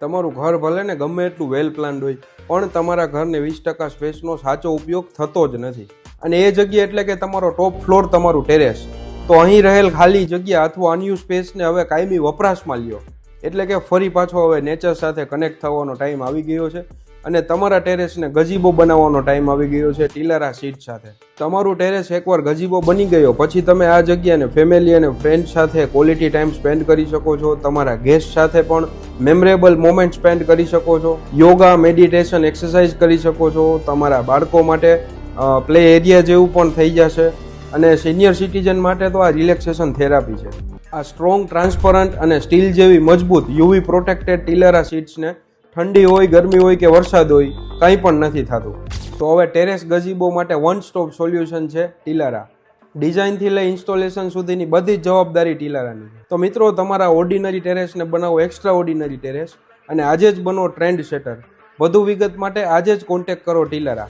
તમારું ઘર ભલે ને ગમે એટલું વેલ પ્લાન્ડ હોય પણ તમારા ઘરને 20% સ્પેસનો સાચો ઉપયોગ થતો જ નથી. અને એ જગ્યા એટલે કે તમારો ટોપ ફ્લોર, તમારું ટેરેસ. તો અહીં રહેલ ખાલી જગ્યા અથવા અનયુઝ સ્પેસને હવે કાયમી વપરાશમાં લ્યો. એટલે કે ફરી પાછો હવે નેચર સાથે કનેક્ટ થવાનો ટાઈમ આવી ગયો છે અને તમારા ટેરેસને ગજીબો બનાવવાનો ટાઈમ આવી ગયો છે ટીલારા સીટ સાથે. તમારું ટેરેસ એકવાર ગજીબો બની ગયો પછી તમે આ જગ્યાને ફેમિલી અને ફ્રેન્ડ સાથે ક્વોલિટી ટાઈમ સ્પેન્ડ કરી શકો છો. તમારા ગેસ્ટ સાથે પણ મેમરેબલ મોમેન્ટ સ્પેન્ડ કરી શકો છો. યોગા, મેડિટેશન, એક્સરસાઇઝ કરી શકો છો. તમારા બાળકો માટે પ્લે એરિયા જેવું પણ થઈ જશે અને સિનિયર સિટીઝન માટે તો આ રિલેક્સેશન થેરાપી છે. આ સ્ટ્રોંગ, ટ્રાન્સપરન્ટ અને સ્ટીલ જેવી મજબૂત યુવી પ્રોટેક્ટેડ ટીલારા સીટ્સને ઠંડી હોય, ગરમી હોય કે વરસાદ હોય, કંઈ પણ નથી થતું. તો હવે ટેરેસ ગજીબો માટે વન સ્ટોપ સોલ્યુશન છે ટીલારા. ડિઝાઇનથી લઈ ઇન્સ્ટોલેશન સુધીની બધી જ જવાબદારી ટીલારાની છે. તો મિત્રો, તમારા ઓર્ડિનરી ટેરેસને બનાવો એક્સ્ટ્રા ઓર્ડિનરી ટેરેસ અને આજે જ બનો ટ્રેન્ડ સેટર. વધુ વિગત માટે આજે જ કોન્ટેક્ટ કરો ટીલારા.